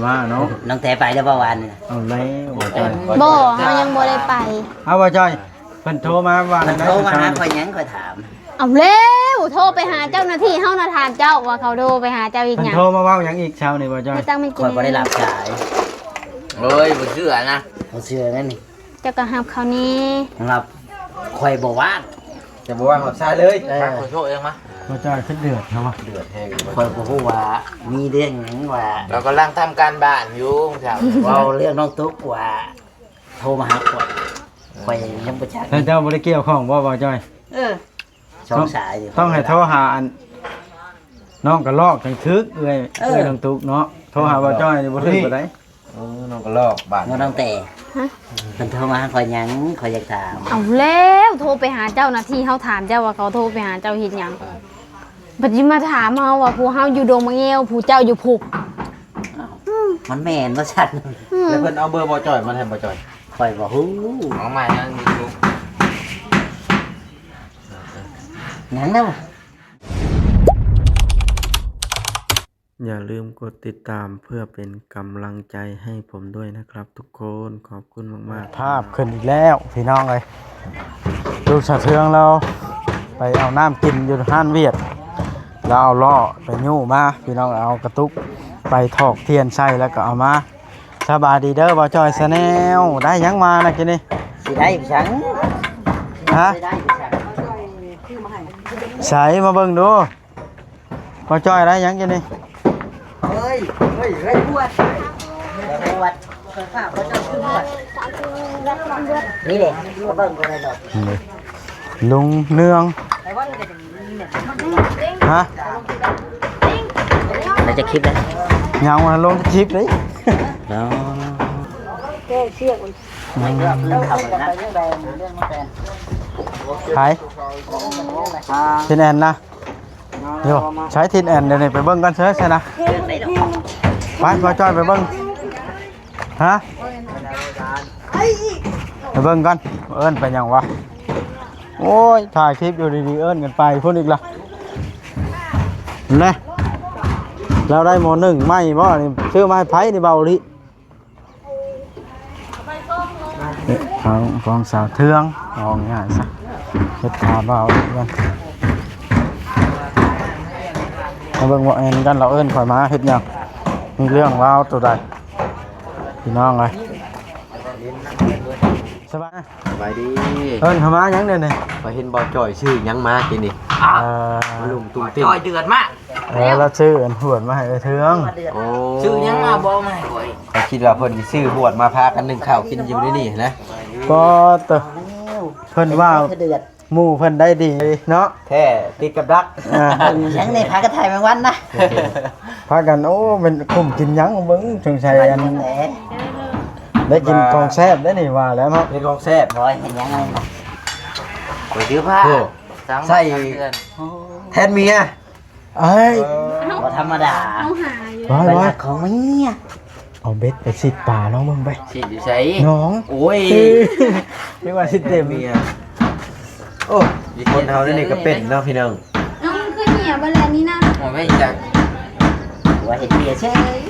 มาเนาะน้องแต่ไปแล้วเมื่อวานนี่เอาแล้วบ่จ้อยบ่เฮายังบ่ได้ไปเอาบ่จ้อยเพิ่นโทรมาว่าได้ โทรมาหาข่อยยังข่อยถาม เอาแล้วโทรไปหาเจ้าหน้าที่เฮาน่ะถามเจ้าว่าเขาโทรไปหาเจ้าอีก เพิ่น หยัง โทรมาเว้าหยังอีกเช้านี่บ่จ้อย ไม่ต้องไม่กิ ข่อยบ่ได้รับสาย เอ้ยบ่เชื่อนะ บ่เชื่อนั่นนี่ เจ้าก็รับเขานี่ รับข่อยบ่ว่าง จะบอกว่าหับซ้ายเลย มาขอโทษเองมา บ่จ้อยขึ้นเดือดครับว่า เดือดแห้ง ข่อยบ่ฮู้ว่ามีเรื่องหยังว่า เรากำลังทำการบ้านอยู่ครับ เว้าเรื่องน้องตุ๊กว่าโทรมาหาข่อยยังบ่จัก แต่เจ้าบ่ได้เกี่ยวข้องบ่จ้อย สองสายอยู่ ต้องให้โทรหาอันน้องก็ลอกจังทึกเอ้ยน้องตุ๊กเนาะโทรหาบ่จ้อยนี่บ่ถึงบ่ได้ น้องก็ลอกบาด น้องแต่เพิ่นโทรมาหาข่อยยังข่อยอยากถาม เอาแล้วโทรไปหาเจ้าหน้าที่เฮาถามเจ้าว่าเขาโทรไปหาเจ้าเฮ็ดหยังบัดนี้มาถามเฮาว่าผู้เฮาอยู่ดงมะเงียวผู้เจ้าอยู่ภูก มันแม่นบ่ชัด แล้วเพิ่นเอาเบอร์บ่จ่อยมาให้บ่จ่อย ข่อยบ่ฮู้ ของใหม่นั่นอยู่ หยังเนาะ อย่าลืมกดติดตามเพื่อเป็นกำลังใจให้ผมด้วยนะครับทุกคนขอบคุณมากๆภาพขึ้นอีกแล้วพี่น้องเลยลูกสะเทืองเราไปเอาน้ำกินอยู่ห้านเวียดเราเอาล่อไปยู่มาพี่น้องเอากระตุกไปถอกเทียนใส่แล้วก็เอามาสบายดีเด้อบ่จอยสแนลได้ยังมานะกินนี่ สิได้อยู่ฉัน ฮะ สิได้อยู่ฉัน ใส่มาเบิ่งดูบ่จอยได้ยังกินนี่ เฮ้ยบวชข้าวเขาจะขึ้นบวชนี่แหละมาเบิ่งก็ได้ดอก นี่ลุงเนืองฮะ เราจะคลิปแล้ว ยังมาลงคลิปเลย เนาะขายทินแอนนะโยใช้ทินแอนเดี๋ยวนี้ไปเบิ้งกันเถอะใช่นะไปมาจอยไปเบิ้งฮะไปเบิ้งกันเอิ้นไปยังวะโอ้ยถ่ายคลิปอยู่ดีๆเอิ้นกันไปพูดอีกละนี่เราได้โมหนึ่งไม่บ่นี่ชื่อไม้ไผ่นี่เบาลิของสาวเทืองเอาง่ายซะเฮ็ดถาเบากันมาเบิ่งว่าแอนกันเราเอิ้นข่อยมาเฮ็ดหยังมีเรื่องราวตัวใดพี่น้องเอ้ยสบาย สบายดี เอิ้นเข้ามาหยังเด้อนี่ ไปเห็นบ่จ่อยชื่อยังมากินนี่ ลุงตุ้มติ้ม จอยเดือดมาก แล้วชื่ออันหวนมาให้เทือง โอ้ ชื่อยังมาบ่มาให้ข่อย เขาคิดว่าเพิ่นสิซื้อบวชมาพากันนึ่งข้าวกินอยู่ในนี่นะ ก็เตอเพิ่นว่า เดือด หมู่เพิ่นได้ดีเนาะ แท้ติดกับดัก ยังในพากระไทยแมงวันนะ พากันโอ้เป็นคุ้มกินหยังเบิ่งสงสัยอันได้กินของแซ่บได้นี่ว่าแล้วเนาะ เป็นของแซ่บ ร้อยเห็นยังไง ข่อยซื้อผ้า โอ้ ใส่ แทนเมีย เอ้ย บ่ธรรมดา ร้อย ไป ร้อย รักของเมีย เอาเบ็ดไปสิป่าน้องมึงไป สิอยู่ไส น้อง โอ้ย เรียกว่าสิเต็ม เมียโอ้มีคนเฮานี่ก็เป็นเนาะพี่น้อง น้องคือเหี่ยบ่แลนี่นะ โอ้ยไม่จัก ว่าเห็นเมียเฉย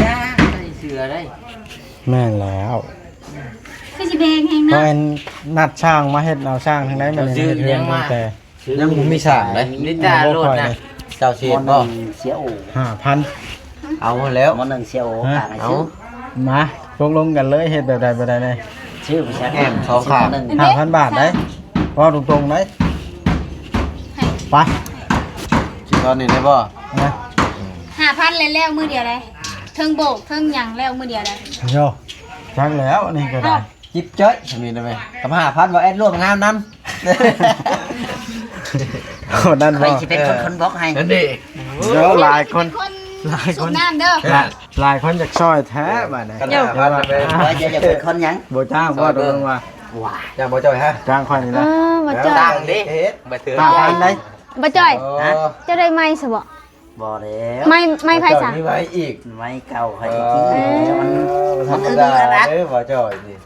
ยาใส่เสื้อได้ แม่นแล้ว คือสิเพลงแฮง เพราะ เนาะ อันนัดช่างมาเฮ็ดเอาช่างทางใดมาเฮ็ดเรื่องตั้งแต่ ยังบ่มีสร้างเลย นิตาโลดนะ เจ้าเชีย ม น ห บ่ นึ่งเสียโอ 5,000 เอาแล้ว มหนึ่งเสียโอต่างกัน เอา ชื่อ มาลงกันเลยเฮ็ดแบบใดแบบใดได้ ชื่อภาษา แอมสองข้าง หนึ่ง 5,000 บาทได้ว่าตรงๆได้ไป คิดตอนนี้ได้บ่ นะ 5,000เลยแล้วมื้อเดียวเลยเทิงโบกเทิงหยังแล้วมื้อเดียวเลย โยจักแล้วนี่ก็ได้ จิ๊บเจ้ยทำนี่ได้ไหมทำ5,000บ่แอดร่วมงานนำ คนนั้น ใคร บ่ จะเป็นคนบล็อกให้ นั่นดิ เดี๋ยวหลายคน หลายคนน้ำเด้อ หลายคนอยากซอยแท้บัดนี้ กัน5,000เลย ว่าจะเป็นคนยัง บ่จ้างบ่ตรงว่า ว้า อย่าบ่จ่อยฮะ จ้างค่อยนี่ เอ นะ อมาจ้อ ตั้ ย งดิมาถือ 5,000ได้ บ่จ้อย ฮะ เจะได้ไม้ซะบ่ บ่แล้ว ไม้ไผซะ นี่ไว้อีก ไม่เก่าใครจะกินมัน ธรรมดาเด้อบ่จ่อยนี่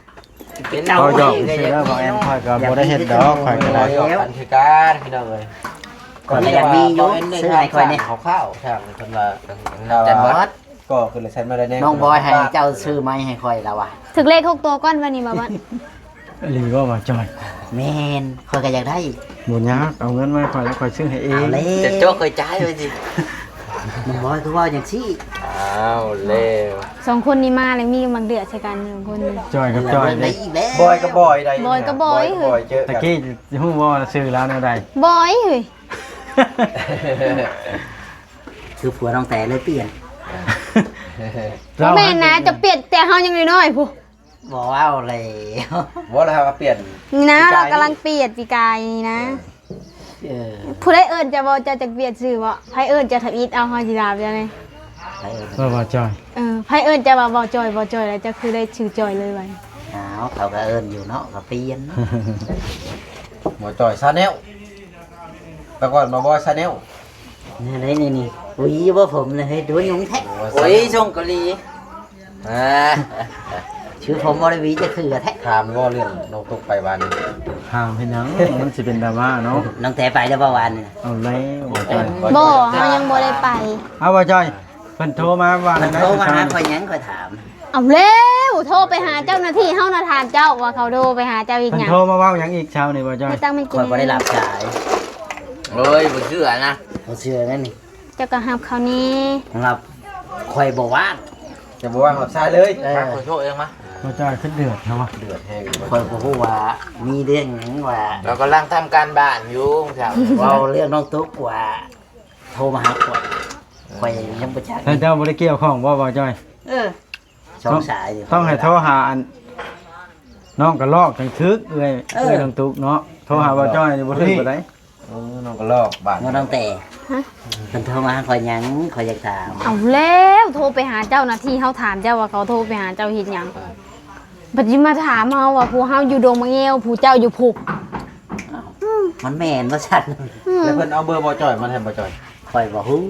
เป็น ก็ เจ้า ยอมสิเด้อบ่แอมค่อยก็บ่ได้เฮ็ดดอกค่อยก็ บ่ ได้ จ่อยกันคือกันพี่น้องเอ้ย ก่อนยังมีอยู่ซื้อให้คอยเนี่ย ข้าวๆช่างเพิ่นว่า จันวัด ก ก็คือเลยใช้มาได้แน่ น้องบอยให้เจ้าซื้อไม้ให้ค่อยแล้วว่ะ ถึกเลข6ตัวก้อนวันนี้บ่บ่ หรือว่าบ่จอย แม่นค่อยก็อยากได้ บ่ยากเอาเงินมาคอยแล้วคอยซื้อให้เอง เอาเลย จะโจ๊กเคยจ่ายไปสิ น้องบอยคือว่าอย่างซี่ อ้าวเร็ว สองคนนี้มาเลยมีมักเดือดใส่กันสองคนนี้ จอยกับจอย ได้ เด้ อีกแล้ว บอยกับบอยใด บอยกับบอย บอยเจอ ตะกี้ฮู้ว่าซื้อแล้วแนวใด บอยเฮ้ย คือผัวน้องแต่เลยเปลี่ยน บ่แม่นนะจะเปลี่ยนแต่เฮายังน้อยๆพุ บอกว่าเลย ว่าแล้วครับเปลี่ยน นี่นะ ปีกาย เรากำลังเปลี่ยนปีกายนี่นะ เออ ผู้ใดเอิ้นจะบ่จะเปลี่ยนชื่อบ่ไผเอิ้นจะทำอีทเอาเฮาสิดาบจังได๋ ไปเออ ว่าบ่จอย ไผเอิ้นจะว่าบ่จอยแล้วจะคือได้ชื่อจอยเลยบัด เอาเขาก็เอิ้นอยู่เนาะก็เปลี่ยน หมอจอยซาแนลแต่ก่อนมาบอยซาแนล นี่อุ้ยว่าผมเลยให้ดูยุงแท้ โอ้ยช่องเกาหลีอ่า ชื่อผมบริวีจะคือแท้ ถามว่าเรื่องน้องตกไปวันนี้ ห่างเพิ่นหยังมันสิเป็นดราม่าเนาะ น้องแต่ไปแล้วเมื่อวานนี่ เอาแล้วบ่จอย บ่เฮายังบ่ได้ไป เอาบ่จอยเพิ่นโทรมาว่า มัน ได้ โทรมาหาคอยหยังคอยถาม เอาแล้วโทรไปหาเจ้าหน้าที่เฮานะถามเจ้าว่าเขาโทรไปหาเจ้าอีก เพิ่น หยัง โทรมาเว้าหยังอีกเช้านี่บ่จอย ไม่ตั้งมัน ค กิน อยบ่ได้หลับสาย เฮ้ยบ่เชื่อนะ เขาเชื่อนั่นนี่ เจ้าก็หับเขานี่ ของเราคอยบอกว่า จะบอกว่าหับชายเลย มาขอโทษเองมะ บ่จอยขึ้นเดือดเนาะ เดือดแห้ง คอยบอกว่ามีเรื่องหยังว่า เรากำลังทำการบ้านอยู่ครับ เว่าเรื่องน้องตุ๊กว่าโทรมาหาคอยคอยยังบ่จัก แต่เจ้าบ่ได้เกี่ยวข้องบ่จอย สองสายยู่ ต้องให้โทรหาอันน้องกระลอกจังทึกเอ้ยเอ้ยน้องตุ๊กเนาะโทรหาบ่จอยนี่บ่ถึงบ่ได้ น้องก็ลอกบ้าน เงินน้องแต่มันโทรมาหาคอยหยังคอยอยากถาม เอาแล้วโทรไปหาเจ้าหน้าที่เฮาถามเจ้าว่าเขาโทรไปหาเจ้าเฮ็ดหยังบัดนี้มาถามเฮาว่าผู้เฮาอยู่ดงมะเงวผู้เจ้าอยู่พุก มันแม่นว่าฉัน แล้วเพิ่นเอาเบอร์บ่จอยมาให้บ่จอย คอยบอกฮู้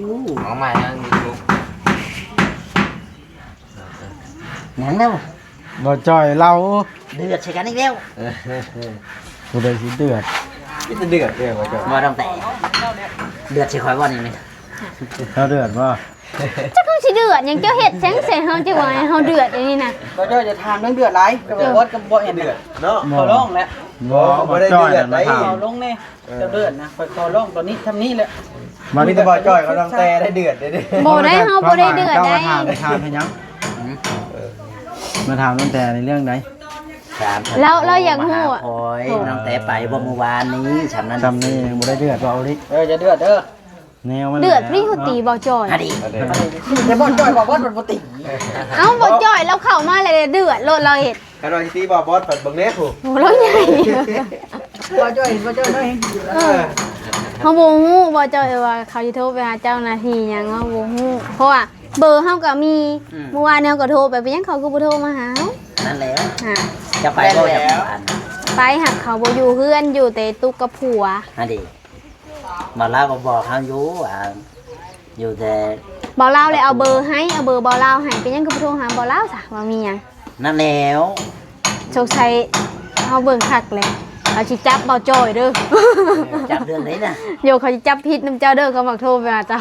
ของใหม่นั่นอยู่ หยังแล้ว บ่จอยเรา เดือดใช่กันอีกแล้ว บ่ได้สิเดือด นี่จะเดือดเลยบ่จอย ว่าต้องแต่เดือดใช่คอยว่านี่ไหม เราเดือดบ่ เจ้าคือสิเดือดหยังเจ้าเฮ็ดแสงเสเฮาจังว่าให้เฮาเดือดอย่างนี้น่ะ ก็ย่อยจะทานเรื่องเดือดไรกับวอดกับบ่เห็น เดื เดื อ อ ด ด เนาะ ขอร้องแล้ว บ่บ่จอยน่ะมาถาม ขอลงเนี่ยจะเดือดนะคอยขอร้องตอนนี้ทำนี่แหละ มีแต่บ่จอยกำลังแต่ได้เดือดเด้ บ่ได้เฮาบ่ได้เดือดได้ เจ้ามาถามให้หยังมาถามตั้งแต่ในเรื่องใด ถาม แล้วอยากฮู้อะ คอยน้องแต่ไปบ่เมื่อวานนี้ฉันนั้น จำนี่บ่ได้เดือดบ่เอาดิ จะเดือดเด้อ แนวมัน เดือดพี่เขาตีบ่จอย อดี จะบ่จ่อยบ่บอสมันบ่ติ เอ้าบ่จอยแล้วเข้ามาเลยเดือดโลดเราเฮ็ด กันว่าสิตีบ่บอสเปิดเบิ่งแน่ผู้ โหเราใหญ่ บ่จ่อยได้ เฮาบ่ฮู้บ่จอยว่าเขาสิโทรไปหาเจ้าหน้าที่หยังเฮาบ่ฮู้เพราะว่าเบอร์เฮาก็มีเมื่อวานเฮาก็โทรไปเป็นหยังเขาก็บ่โทรมาหาเฮา นั่นแหละ ฮะ จะไปบ่จะอัน ไปหักเขาบ่อยู่เฮือนอยู่แต่ตุกกับผัว อดีมาเล่าก็บอกเขาอยู่ว่าอยู่แต่ บ่เล่าเลยเอาเบอร์ให้เอาเบอร์บ่เล่าให้เป็นหยังก็บ่โทรหาบ่เล่าซะว่ามีหยัง นั่นแล้ว โชคชัยเฮาเบิ่งคักเลยเขาสิจับบ่จอยเด้อ จับเรื่องไหนน่ะ โยเขาสิจับผิดนํเจ้าเด้อเขาบอกโทรไปหาเจ้า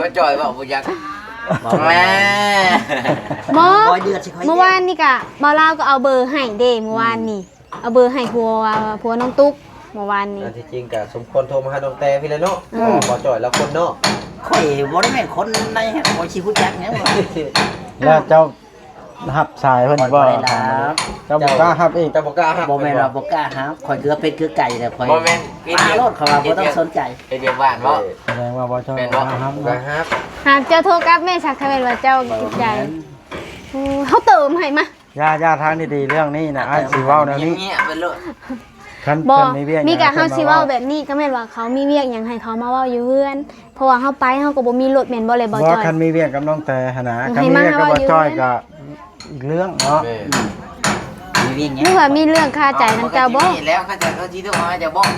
บ่จอยบอกบ่อยาก บอก แม่ หมอ คอยเดือดสิคอย เมื่อวานนี่ก็บ่เล่าก็เอาเบอร์ให้เด้เมื่อวานนี่เอาเบอร์ให้ผัวน้องตุ๊กเมื่อวานนี้ อันที่จริงก็สมควรโทรมาหาน้องแต่พี่เลยเนาะบ่จอยแล้วคนเนาะ คอยบ่ได้แม่นคนในคอยสิฮู้จักหยังว่า แล้วเจ้าหับสายเพิ่น คอย บ่ บ่ได้รับ เจ้าบ่กล้าหับอีก จะบ่กล้าหับ บ่แม่นว่าบ่กล้าหาคอยเกลือเป็ดเกลือไก่แต่คอย บ่แม่นกิน ปลา เดียว โลดเขาว่าบ่ต้องสนใจ ไปเดียวบ้านบ่ แสดงว่าบ่ชอบ แม่น บ่ บ่ กล้าหับ บ่ เนาะ หับ หากเจ้าโทรกลับแม่ชักทำเป็นว่าเจ้าติดใจเขาเติมให้มา ย่าทางดีๆเรื่องนี้นะอ้ายสิเว้าแนวนี้ เงียบๆไปเลย คัน บ่ เพิ่นมีเวียก มีกะ ห เฮา ยัง สิเว้าแบบนี้ก็แม่นว่าเขามีเวียกหยังให้เขามาเว้าอยู่เฮือน เพราะว่าเฮาไปเฮาก็บ่มีรถแม่นบ่เลยบ่ บ่ จอย คันมีเวียกกับน้องแต่หนนะ ให้ คันมี มา เวียกกับบ่ เว้าอยู่ จ้อยก็อีกเรื่องเนาะ แม่ มีเวียงหยั นึ ง กว่ามีเรื่องคาใจนํเจ้าบ่ แล้วเขาจะเขาชี้ตัวมาจะบอก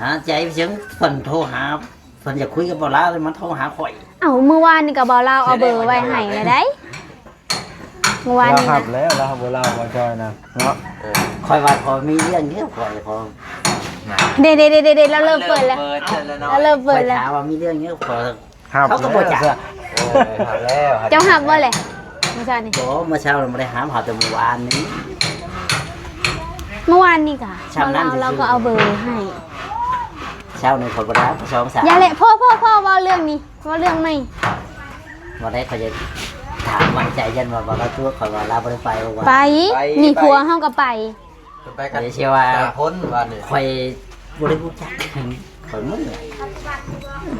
หาใจเพียงเพิ่นโทรหาเพิ่นจะคุยกับบ่ลาวเลยมันโทรหาข่อย เอ้าเมื่อวานนี่ก็บ่เล่าเอาเบอร์ไว้ให้เลยได้เมื่อวาน เรา นี้ หั นะ บแล้วเราหับบ่เล่าบ่จ้อยนะเนาะ ข่อยว่าขอมีเรื่องเยอะข่อยขอ เด้ๆๆๆเราเริ่มเปิดแล้ว เปิดแล้วเนาะ เราเริ่ม ข่ เปิ อย ดแล้ว ถามว่ามีเรื่องเยอะขอ เขาก็บ่จัก หับแล้ว เจ้าหับบ่แหละเมื่อเช้านี่ บ่เมื่อเช้าเราบ่ได้หามหาแต่เมื่อวานนี้ เมื่อวานนี่ค่ะ ชาวนั่น เราก็เอาเบอร์ให้ เช้านี้คนบ่ได้2 3 อย่าแหละพ่อเว่าเรื่องนี้เว่าเรื่องไม่ บ่ได้เขาจะถามมันใจยันว่าเราตัวเขาว่าเราบ่ได้ไปว่า ไปมีผัวเฮาก็ไป ไปกัน เชื่อว่า พ้นวันนี้ ข่อยบ่ได้รู้จักข่อยมึง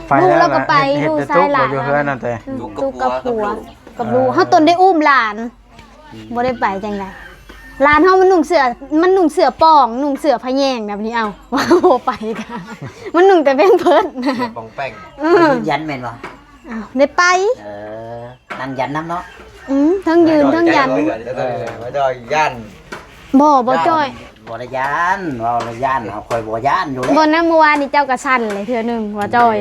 ไปแล้ว ลูกเราก็ไป เฮ็ด ลูก แต่ ชายหลาน อยู่เฮือนนั่นแต่ ลูกกับผัวกับลูกเฮาตนได้อุ้มหลานบ่ได้ไปจังได๋หลานเฮามันนุ่งเสื้อป่องนุ่งเสื้อพะแยงแบบนี้เอาว่าบ่ไปค่ะมันนุ่งแต่เป็นเพิ่นนะ ปองแป้ง ยันแม่นบ่ อ้าวได้ไป นั่งยันน้ำเนาะ ทั้งยืนทั้งยัน ไม่ได้ย่าน บ่จ้อย บ่ได้ยันว่าละยันเอาข่อยบ่ยันอยู่แล้ว บ่นะเมื่อวานนี่เจ้าก็สั่นเลยเทื่อหนึงว่าจ้อย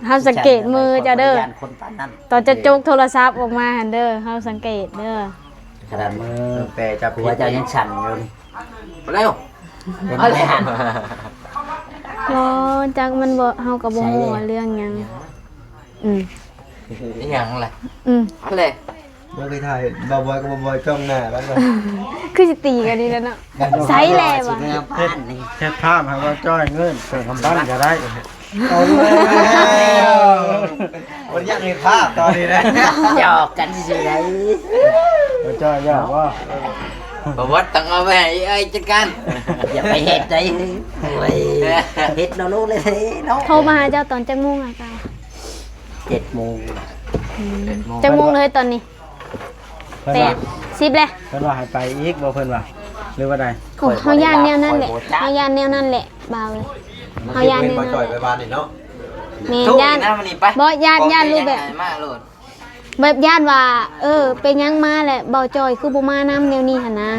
เฮาสังเกตมือเจ้าเด้อ คนปานนั้น ตอนจะจกโทรศัพท์ออกมาหั่นเด้อเฮาสังเกตเด้อ ขนาดมือ แปรจับ ผัวเจ้ายังสั่นอยู่นี่ มาเร็ว เป็นอะไรหัน บ่จักมันบ่เฮาก็บ่ฮู้ว่าเรื่องหยังอืม นี่ยังอะไร อะไร เมื่อกี้ถ่ายบอยกับบอยจ้องหน้าแล้วเลย คือสิตีกันนี่แล้วเนาะไสแลว่ะ บ้านนี่ เฮ็ดภาพให้ว่าจ้อยเงินเกิดคำบ้านก็ได้ เอาเลยวันนี้ยังมีภาพตอนนี้นะ หยอกกันสิได้ ว่าจ้อยอยากว่า บอกว่าต้องเอาไปให้ไอ้จัดการ อย่าไปเฮ็ดได้โอ้ยเฮ็ดเรารู้เลยเนาะ โทรมาหาเจ้าตอนจักโมงอ่ะเจ้า 7 โมง จักโมงเลยตอนนี้ เพิ่นว่า 8 10แล้ว เพิ่นว่าให้ไปอีกบ่เพิ่นว่าหรือว่าใด โอ้เฮาย่านแนวนั้นแหละเฮาย่านแนวนั้นแหละเบาเลยเฮาย่านแนว มา นั้น จ่อยไปบ้านนี่เนาะ แม่ ทุก ย่าน นะมันนี่ไป บ่ย่านรูปแบบ มาโหลด แบบย่านว่าเป็นหยังมาแหละเบาจอยคือบ่มานำแนวนี้หั่นนะ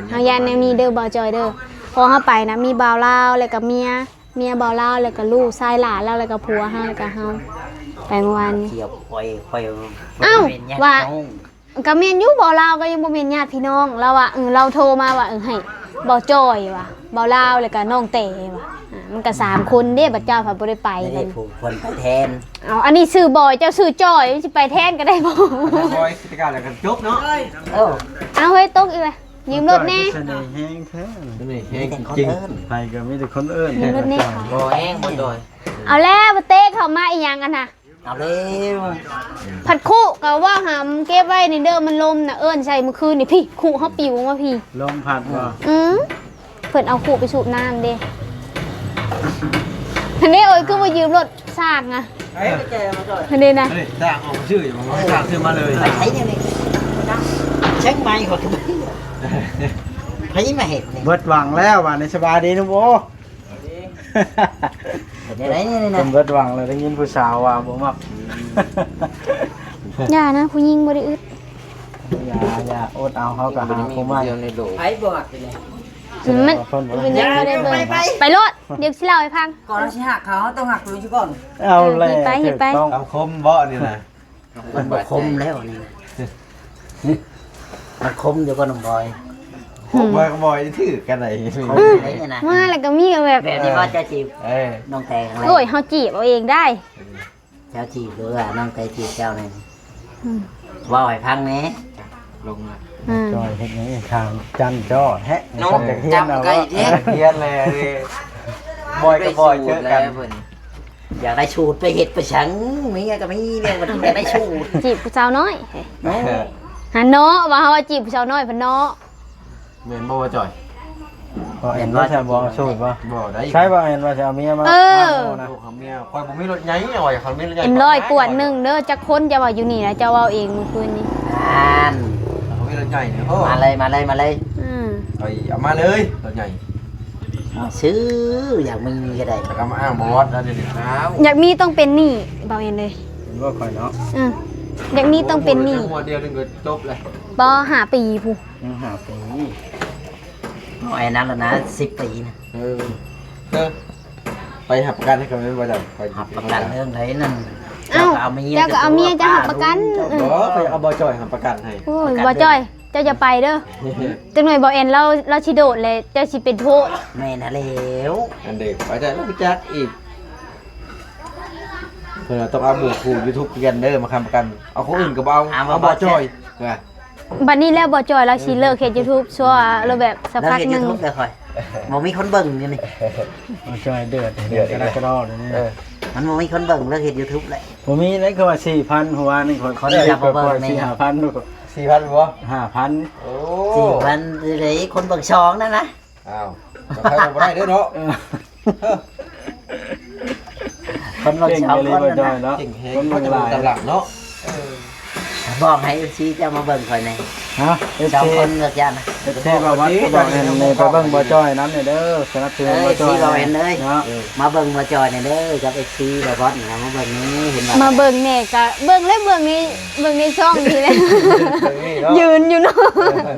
เฮาย่านแนวนี้เด้อเบาจอยเด้อพอเฮาไปนะมีบ่าวลาวแล้วก็เมียบ่าวลาวแล้วก็ลูกชายหลานแล้วก็ผัวเฮาแล้วก็เฮาไปเมื่อวานนี้ เที่ยวค่อย อ้าว เป็นยัง ว่า น้อง ก็แม่นอยู่บ่าวลาวก็ยังบ่แม่นญาติพี่น้องเราว่าเราโทรมาว่าให้เบาจอยว่ะบ่าวลาวแล้วก็น้องเตว่ะมันก็3คนเด้บัดเจ้าพาบ่ได้ไป ไม่ กั ได้ น ผูกคนไปแทน เอาอันนี้ชื่อบอยเจ้าชื่อจอยสิไปแทนก็ได้บ่ บอยกิจการอะไรกันจบเนาะ เอ้า เอาเฮ้ยตกอีกเลยยืมรถแน่ เสน่ห์แห้งแท้ นี่ มีแต่คน จริง เอิ้น ไปก็มีแต่คนเอิ้น ยืมรถแน่ บ่แห้งบ่โดย เอาแล้วมาเต้เข้ามาอีหยังกันน่ะ เอาเร็ว ผัดคู่ก็ว่าหามเก็บไว้ในเด้อมันลมน่ะเอิ้นใส่เมื่อคืนนี่พี่คู่เฮาปิวมาพี่ ลมพัดบ่ เพิ่นเอาคู่ไปสูบน้ำเด้อันนี้โอ้ยคือมายืมรถสร้างอ่ะ ไอ้แกมาจ่อย อันนี้นะ นี่จ้างออกชื่ออยู่มันจ้างชื่อมาเลย ไปใช้เนี่ยนี่เช็คไมค์ก่อนพี่มาเห็นนี่ เบิดหวังแล้วว่าในสบายดีนะโบ เห็นอะไรนี่ เพิ่ นะ นเบิดหวังเลยได้ยินผู้สาวว่าบ่มัก อย่านะผู้หญิงบ่ได้อึด อย่าอดเอาเขาก็หาผู้ใหม่ เดียวในโหล ไอ้บ่หักเลย มันเป็นยังบ่ได้เบิ่งไปรถเดี๋ยวสิเล่าให้ฟัง ก่อนเราสิหักเขาต้องหักตัวอยู่ก่อน เอาเลย หยิบไป ต้อง คำคมบ่นี่นะ มันบกคมแล้วนี่มันคมอยู่กับน้องบอย บอยกับบอยถือกันไหน คมอะไรเนี่ยนะ มาแล้วก็มีกันแบบ แบบนี้ว่าจะจีบ เอ้ย น้องแตงอะไร โอ้ยเฮาจีบเอาเองได้ เจ้าจีบหรือว่าน้องแตงจีบเจ้าเนี่ยว่าให้พังแหน่ ลงละ จอยเฮ็ดหยังทางจันจ้อแฮะ น้อง จากเฮียนเอา จำไก่เด้ เพี้ยนเลยบอยกับบอยเจอกัน เพิ่น อยากได้ชูดไปเห็ดไปฉังมีก็มีเรื่องมันอยากได้ชูด จีบผู้สาวน้อย เนาะ หาเนาะว่าเฮาว่าจีบผู้สาวน้อยเพิ่นเนาะ เมนบ่จ่อย บ่เห็นว่าจะบ่สู้บ่ บ่ได้ ใช่บ่เห็นว่าจะเอาเมียมา เออ นะ ลูกเขาเมียคอยบ่มีรถใหญ่หน่อยเขามีรถใหญ่ เอ็มร้อยกวดหนึงเด้อจักคนจะว่าอยู่นี่นะเจ้าเว้าเองเมื่อคืนนี้ อ่าน เขามีรถใหญ่เนี่ยโอ้ มาเลย เอามาเลยรถใหญ่ ซื้ออยากมีก็ได้ แล้วก็มาอ้างบอสแล้วเดี๋ยวนี้ อ้าว อยากมีต้องเป็นหนี้เบาเอ็นเลย เห็นว่าข่อยเนาะ อยากมีต้องเป็นหนี้ หัวเดียวนึงก็จบเลย บ่หาปีผู้ ยังหาปี ไอ้นั้นแล้วนะ10 ปีนะ ไปหับประกันให้เขาไม่บ่จ่อยไป หับประกันเรื่องไหนนั่น เอ้าเจ้าก็เอาเมียจะหับประกัน บ่ไปเอาบอจ่อยหับประกันให้ โอ้ยบ่จ้อยเจ้าจะไปเด้อจังหน่อยบ่เอ็นเราสิโดดเลยเจ้าสิเป็นโทษ แม่น่ะแล้ว อันเด็กไปจ่อยแล้วไปจักอีก เพิ่นต้องเอาหมู่คู่ YouTube กันเด้อมาค้ำประกันเอาคนอื่นก็บ่เอาบ่จอยว่า บัดนี้แล้วบ่จอยแล้วสิเลิกเฮ็ด YouTube ชั่วแล้วแบบสัก แล้ว พัก เห็น หนึ ยู ง ทูบเลยคอยบ่มีคนเบิ่งอยู่นี่ บ่จอยเดือดกระดอเลยนี่ มันบ่มีคนเบิ่งแล้วเห็นยูทูบเลย ผมมีนั่นก็ว่า 4,000 หัวนี่เขาได้ จับ ป มาเบิ่ ล่อย งใน 4,500ลูก 4,000บ่ 5,000 โอ้ 4,000เลยคนเบิ่งช่องนั่นนะ อ้าวใครบ่ได้เด้อเนาะ คนเบิ่ง เก่ง ช่อง ไปเล ค ย น บ่ นั่น จอ นะ ยเนาะ เก่งแฮง คน บ่ เบิ่ง จะ หลาย ตำหลักเนาะ บอกให้ FC จะมาเบิ่งคอยใน ฮะ ช่อง FC คนเลือกยันนะ FC บ่วัดบอกให้ในไปเบิ่งบ่จอยนำเด้อสนับสนุนบ่จอย FC บ่เห็นเลย เนาะ มาเบิ่งมาจอยนี่เด้อกับ FC บ่บอสนี่นะมาเบิ่งนี้เห็นบ่ มาเบิ่งแน่ก็เบิ่งเลยเบิ่งในช่องนี่แหละ ยืนอยู่เนาะ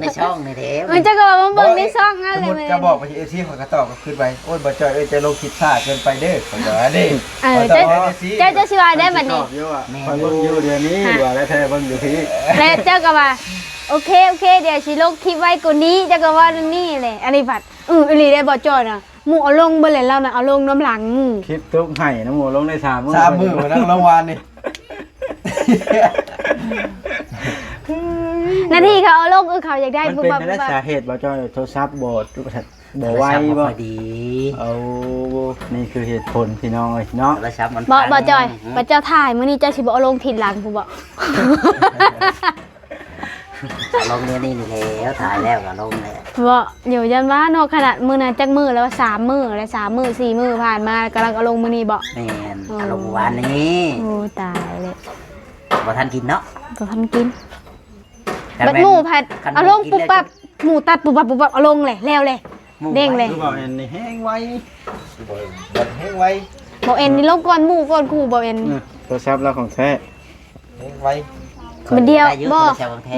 ในช่องนี่แท้ มันจะก็มาเบิ่งในช่องนั่น สม เลย มุติจะบอกไปที่ FC ข่อยก็ตอบก็ขึ้นไปโอ้ยบ่จอยจะลงคลิปช้าเกินไปเด้อข่อยก็อันนี้ เจ้าสิว่าได้บัดนี้ ชอบอยู่อ่ะคอยเบิ่งอยู่เดี๋ยวนี้ว่าแล้วแท้เบิ่งอยู่ที่ แล้วเจ้าก็ว่าโอเคเดี๋ยวสิลงคลิปไว้กว่านี้เจ้าก็ว่านี่แหละอันนี้ผัดอีหลีได้บ่จอยน่ะหมู่เอาลงเบิ่เลยแล้วน่ะเอาลงน้ำหลังหมู่ คลิปทุกให้น้ำหมูลงได้3 มื้อ 3 มื้อมานั่งรางวัลนี่ นาทีเขาเอาลงเขาอยากได้ มัน ปุ๊บ เป็น ปั๊บ ใน ปุ๊บ สา ปั๊บ เหตุบ่จอยโทรศัพท์บ่ไวบ่ พอดี เอานี่คือเหตุผลพี่น้องเอ้ยเนาะ โทรศัพท์มัน บ่จอยบ่เจ้าถ่ายมื้อนี้เจ้าสิบ่เอาลงทิศหลังผู้บ่ ลงเนี่ยนี่แล้วถ่ายแล้วก็ลงเลย บ่อยู่ยันว่าเนาะขนาดมื้อนั้นจักมื้อแล้ว3มื้อแล้ว3มื้อ4มื้อผ่านมากำลังเอาลงมื้อนี้บ่ แม่นลงวันนี้ โอ้ตายเลย บ่ทันกินเนาะ บ่ทันกินบัดหมูผัดเอาลงปุ๊บปั๊บหมูตัดปุ๊บปั๊บเอาลงเลยแล้วเลยเด้งเลย คือบอกอันนี้แห้งไว บ่แห้งไว บ่เอ็นนี่ลงก่อนหมูก่อนคู่บ่เอ็น โทรศัพท์เราของแท้ แห้งไว มันเดียวบ่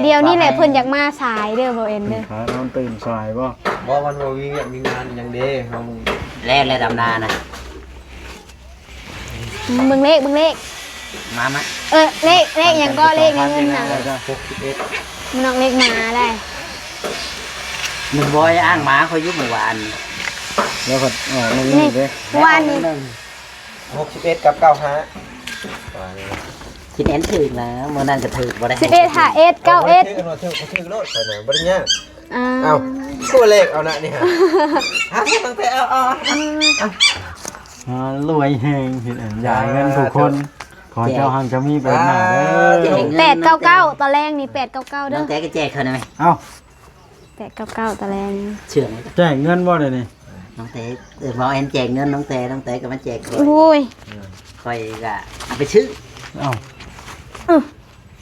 เดียวนี่แหละเพิ่นอยากมาสายเด้อบ่เอ็นเด้อ ขานอนตื่นสายบ่ บ่มันบ่มีเวียกมีงานหยังเด้เฮา แล้วดำนานะ เบิ่งเลข มา เลขหยังก็เลขในเงินน่ะ 61 มันออกเลขมาได้ มึงบอยอ้างหมาเขายุบเมื่อวาน แล้วก็ออกมานี่เด้ วันนี้ 61กับ95 คิดเอ็นถึงนะเมื่อนั้นก็ถึงบ่ได้ 11 5 1 9 1 ถึงโลดไปน่ะบ่ได้ยาก อ่า เอาตัวเลขเอานะนี่ฮะตั้งแต่เอา รวยแฮงเห็นอันยายเงินทุกคนขอเจ้าหังจะมีเปิดหน้าเด้อ 899ตอนแรกนี่899เด้ น้อ อง แต่ก็แจกเขาได้ไหม เอ้า 899ตอนแรก เชื่อง แจ้งเงินบ่ได้นี่ น้องแต่บอกเอ็นแจกเงินน้องแต่ก็มาแจก โอ้ย คอยก็เอาไปชื่อ เอ้า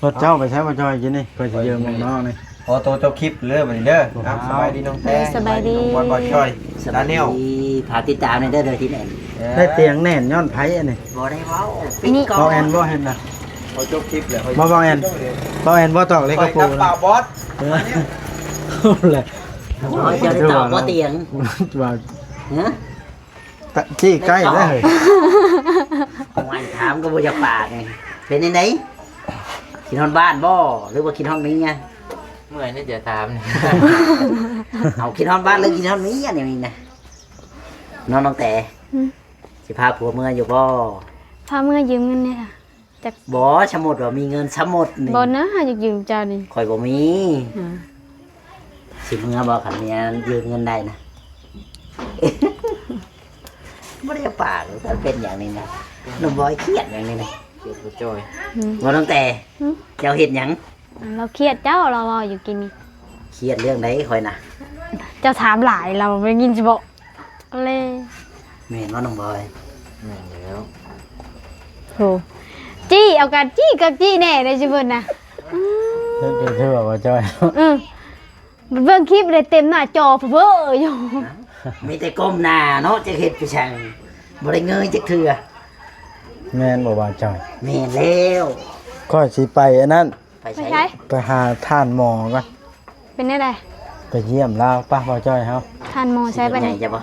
รถเจ้าไปใช้บ่จอยกินนี่เพิ่นสิยืมของน้องนี่ พอโตจบคลิปเลยบัดนี้เด้อครับสบายดีน้องแท้บอลบอลช่อยตาแนว พาติดตามในเด้อที่ไหน ได้เตียงแน่นย้อนไผอันนี้ บ่ได้เว้า บ่แอนบ่เห็นน่ะ พอจบคลิปเลย บ่แอนบ่ตอกเลยกระปู เปล่า นะ บอส เอาเลย จะได้ตอบบ่เตียง ว่า ฮะ จี้ใกล้ได้เฮ้ย วันถามก็บ่จะปากไงเป็นยังไงกินห้องบ้านบ่หรือว่ากินห้องนี้ไง เมื่อยนี่จะถามนี่ เอากินห้องบ้านหรือกินห้องนี้อันนี้นะน้องแต่สิพาผัวเมื่ออยู่บ่ พาเมื่อยืมเงินเนี่ยค่ะจาก บ่สมุดว่ามีเงินสมุดนี่ บอลนะอยากยืมเจ้านี่ ข่อยบ่มี อ่า สิเมื่อบ่ขันเมียยืมเงินได้นะ บ่ได้ปากถ้าเป็นอย่างนี้นะน้องบอยเครียดอย่างนี้นะ เจ็บบ่จอย บ่ต้องแต่เจ้าเฮ็ดหยัง เราเครียดเจ้าเรารออยู่กินนี่ เครียดเรื่องใดข่อยน่ะ เจ้าถามหลายเราไม่ยินจะบอกเลย แม่นว่าน้องบอย แม่นแล้ว โหจี้เอากันจี้กับจี้แน่ในชีวิตนะ เธอว่าจอย เบิ่งคลิปเลยเต็มหน้าจอเพ้ออยู่ มีแต่ก้มหน้าเนาะจะเฮ็ดไปช่างบ่ได้เงยจักเทื่อ แม่นบ่ว่าจอย แม่นแล้ว ก็สิไปอันนั้น ไป ไม่ ใช้ ใช่ ไปหาท่านหมอก่อน เป็นได้ไง ไปเยี่ยมลาวป้าบ่จอยเฮา ทานหมอใช้ไปไหน จะบ่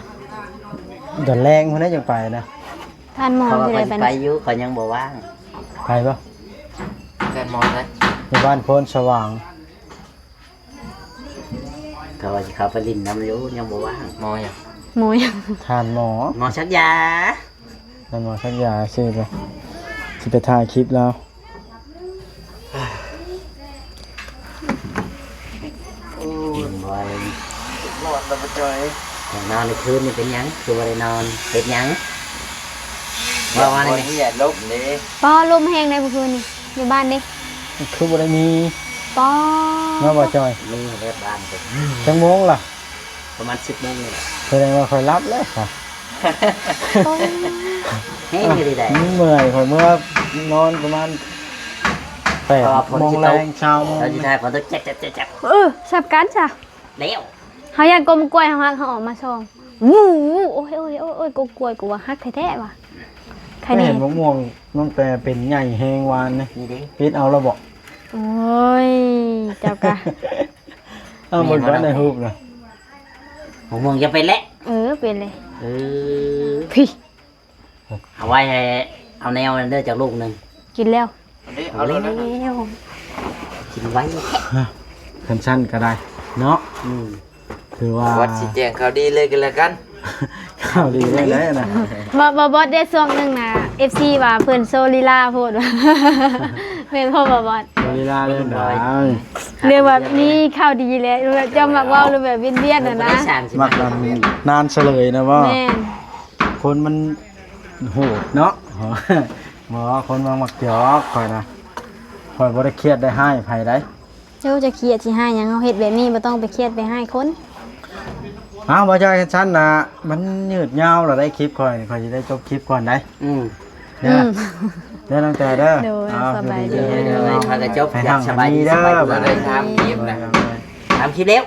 เดี๋ยวแรงพุ่นน่ะจังไปนะ ทานหมอ เขาว่า ที่ไหน ไป ไป ไป ไหน อยู่เขายังบ่ว่าง ไปบ่ แฟนมอเลย อยู่บ้านโพนสว่าง เขาว่าสิเขาไปลินน้ำอยู่ยังบ่ว่าง มออย่าง หมอย ท่านหมอ หมอชักยา ท่านหมอสักยาซื้อไป สิไปถ่ายคลิปแล้ว กินบ่อย นอนแล้วบ่จอย อย่างนอนในคืนนี่เป็นหยังคือบ่ได้นอนเป็นหยังว่าว่า บ่ นี่ นี่อย่าลบนี่ ปอลมแห้งได้เมื่อคืนนี่อยู่บ้านดิ คือบ่ได้มี ปอ เนาะบ่จอย มีเรียบบ้านเป็น จังโมงล่ะ ประมาณ10 โมงนี่แหละ แสดงว่าค่อยรับแล้วค่ะ เฮ้ยไม่ได้ได้ เมื่อยค่อยเมื่อนอนประมาณ8 โมงแรงเช้าโมง เราจะทายฝนตกแจ๊บ สับกันจ้ะ แล้ว เฮาอยากกลมกล้วยเฮาฮักเฮาออกมาส่องวู้โอ้ยกกล้วยกูว่าฮักแท้ๆว่ะใคร ไม่ แน่ เห็นมะม่วงน้องแต่เป็นใหญ่แหงหวานนี่ นี่ดิ ปิดเอาแล้วบอก โอ้ยเจ้ากะ เอาหมดแล้วในรูปนะ ผมมองจะไปแล้ว เป็นเลย เออ พี่ เอาไว้ให้เอาแนวนั่นเด้อจากลูกหนึง กินแล้ว เอาแล้วกินไว้ สั้นๆก็ได้ เนาะ อืม ถือว่า วัดสิแจ้งข่าวดีเลยกันแล้วกัน ข้าวดีได้แล้วนะ บอสได้ช่วงหนึงนะ FC ว่าเพิ่นโซลีลาโพดว่า เป็นพ่อบอส เวลาเล่นได้ เรื่องแบบนี้ข้าวดีเลยแบบจะมักเว้าหรือแบบเวียนๆน่ะ บ่ นะ ได้สร้างสิ มักกันนานเฉลยนะว่า แม่น คนมันโหดเนาะ หมอคนมามักหยอกคอยนะคอยบ่ได้เครียดได้ให้ไผได้ เจ้าจะเครียดสิให้หยังเฮาเฮ็ดแบบนี้บ่ต้องไปเครียดไปให้คน อ้าวบ่ใจชั้นนะมันยืดยาวแล้วได้คลิปคอยคอยจะได้จบคลิปก่อนได้ อืม เด้อเด้อตั้งแต่เด้อ โดย อ้าว สบายดี ๆ เดี๋ยวๆพากระจบ ให้ อยาก ทำ สบายดี เด้ สบาย อ ดี บ่ได้ถามคลิปนะ ทำคลิปแล้ว